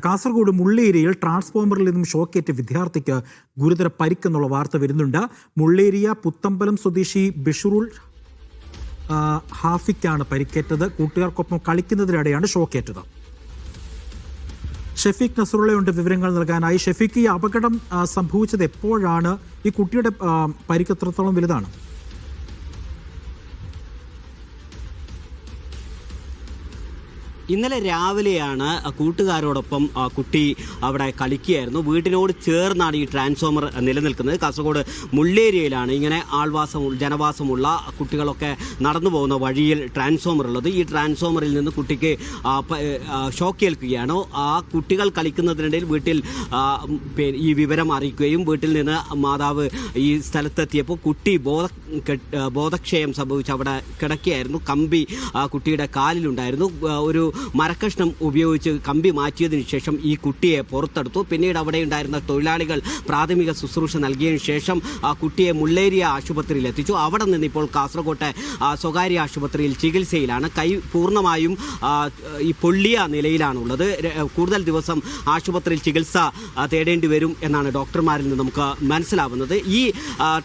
കാസർഗോഡ് മുള്ളേരിയയിൽ ട്രാൻസ്ഫോമറിൽ നിന്നും ഷോക്കേറ്റ വിദ്യാർത്ഥിക്ക് ഗുരുതര പരിക്കെന്നുള്ള വാർത്ത വരുന്നുണ്ട്. മുള്ളേരിയ പുത്തമ്പലം സ്വദേശി ബിഷറുൽ ഹാഫിക്കാണ് പരിക്കേറ്റത്. കൂട്ടുകാർക്കൊപ്പം കളിക്കുന്നതിനിടെയാണ് ഷോക്കേറ്റത്. ഷെഫീഖ് നസറുള്ളയുണ്ട് വിവരങ്ങൾ നൽകാനായി. ഷെഫീഖ്, ഈ അപകടം സംഭവിച്ചത് എപ്പോഴാണ്? ഈ കുട്ടിയുടെ പരിക്ക് എത്രത്തോളം വലുതാണ്? ഇന്നലെ രാവിലെയാണ് കൂട്ടുകാരോടൊപ്പം കുട്ടി അവിടെ കളിക്കുകയായിരുന്നു. വീട്ടിനോട് ചേർന്നാണ് ഈ ട്രാൻസ്ഫോമർ നിലനിൽക്കുന്നത്. കാസർഗോഡ് മുള്ളേരിയയിലാണ് ഇങ്ങനെ ജനവാസമുള്ള കുട്ടികളൊക്കെ നടന്നു പോകുന്ന വഴിയിൽ ട്രാൻസ്ഫോമർ ഉള്ളത്. ഈ ട്രാൻസ്ഫോമറിൽ നിന്ന് കുട്ടിക്ക് ഷോക്കേൽക്കുകയാണ്. ആ കുട്ടികൾ കളിക്കുന്നതിനിടയിൽ വീട്ടിൽ ഈ വിവരം അറിയിക്കുകയും വീട്ടിൽ നിന്ന് മാതാവ് ഈ സ്ഥലത്തെത്തിയപ്പോൾ കുട്ടി ബോധക്ഷയം സംഭവിച്ച് അവിടെ കിടക്കുകയായിരുന്നു. കമ്പി കുട്ടിയുടെ കാലിലുണ്ടായിരുന്നു. ഒരു മരക്കഷ്ണം ഉപയോഗിച്ച് കമ്പി മാറ്റിയതിനു ശേഷം ഈ കുട്ടിയെ പുറത്തെടുത്തു. പിന്നീട് അവിടെ ഉണ്ടായിരുന്ന തൊഴിലാളികൾ പ്രാഥമിക ശുശ്രൂഷ നൽകിയതിനു ശേഷം ആ കുട്ടിയെ മുള്ളേരിയ ആശുപത്രിയിൽ എത്തിച്ചു. അവിടെ നിന്ന് ഇപ്പോൾ കാസർഗോട്ടെ സ്വകാര്യ ആശുപത്രിയിൽ ചികിത്സയിലാണ്. കൈ പൂർണ്ണമായും ഈ പൊള്ളിയ നിലയിലാണുള്ളത്. കൂടുതൽ ദിവസം ആശുപത്രിയിൽ ചികിത്സ തേടേണ്ടി വരും എന്നാണ് ഡോക്ടർമാരിൽ നിന്ന് നമുക്ക് മനസ്സിലാവുന്നത്. ഈ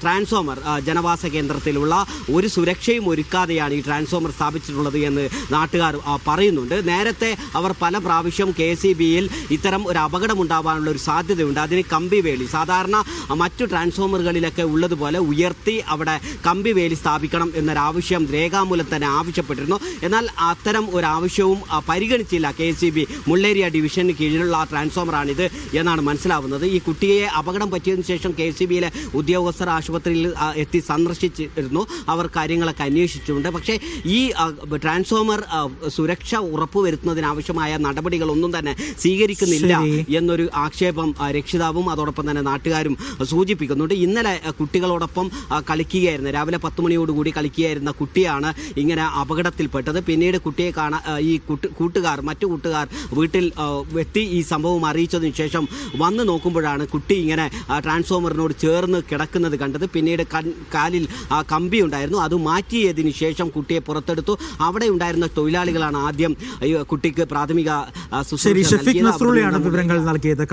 ട്രാൻസ്ഫോമർ ജനവാസ കേന്ദ്രത്തിലുള്ള ഒരു സുരക്ഷയും ഒരുക്കാതെയാണ് ഈ ട്രാൻസ്ഫോമർ സ്ഥാപിച്ചിട്ടുള്ളത് എന്ന് നാട്ടുകാർ പറയുന്നുണ്ട്. നേരത്തെ അവർ പല പ്രാവശ്യം KCBയിൽ ഇത്തരം ഒരു അപകടമുണ്ടാവാനുള്ള ഒരു സാധ്യതയുണ്ട്. അതിന് കമ്പിവേലി സാധാരണ മറ്റു ട്രാൻസ്ഫോമറുകളിലൊക്കെ ഉള്ളതുപോലെ ഉയർത്തി അവിടെ കമ്പിവേലി സ്ഥാപിക്കണം എന്നൊരാവശ്യം രേഖാമൂലം തന്നെ ആവശ്യപ്പെട്ടിരുന്നു. എന്നാൽ അത്തരം ഒരു ആവശ്യവും പരിഗണിച്ചില്ല KCB. മുള്ളേരിയ ഡിവിഷന് കീഴിലുള്ള ട്രാൻസ്ഫോമറാണിത് എന്നാണ് മനസ്സിലാവുന്നത്. ഈ കുട്ടിയെ അപകടം പറ്റിയതിനു ശേഷം KCBയിലെ ഉദ്യോഗസ്ഥർ ആശുപത്രിയിൽ എത്തി സന്ദർശിച്ചിരുന്നു. അവർ കാര്യങ്ങളൊക്കെ അന്വേഷിച്ചിട്ടുണ്ട്. പക്ഷേ ഈ ട്രാൻസ്ഫോമർ സുരക്ഷ ഉറപ്പുവരുത്തുന്നതിനാവശ്യമായ നടപടികളൊന്നും തന്നെ സ്വീകരിക്കുന്നില്ല എന്നൊരു ആക്ഷേപം രക്ഷിതാവും അതോടൊപ്പം തന്നെ നാട്ടുകാരും സൂചിപ്പിക്കുന്നുണ്ട്. ഇന്നലെ കുട്ടികളോടൊപ്പം കളിക്കുകയായിരുന്നു. രാവിലെ 10 മണിയോടുകൂടി കളിക്കുകയായിരുന്ന കുട്ടിയാണ് ഇങ്ങനെ അപകടത്തിൽപ്പെട്ടത്. പിന്നീട് കുട്ടിയെ ഈ മറ്റു കൂട്ടുകാർ വീട്ടിൽ എത്തി ഈ സംഭവം അറിയിച്ചതിന് ശേഷം വന്ന് നോക്കുമ്പോഴാണ് കുട്ടി ഇങ്ങനെ ട്രാൻസ്ഫോമറിനോട് ചേർന്ന് കിടക്കുന്നത് കണ്ടത്. പിന്നീട് കാലിൽ കമ്പി ഉണ്ടായിരുന്നു. അത് മാറ്റിയതിന് ശേഷം കുട്ടിയെ പുറത്തെടുത്തു. അവിടെ ഉണ്ടായിരുന്ന തൊഴിലാളികളാണ് ആദ്യം കുട്ടിക്ക് പ്രാഥമിക ശുശ്രൂഷ ഷെഫീഖ് നസറുള്ളയാണ് വിവരങ്ങൾ നൽകിയത്.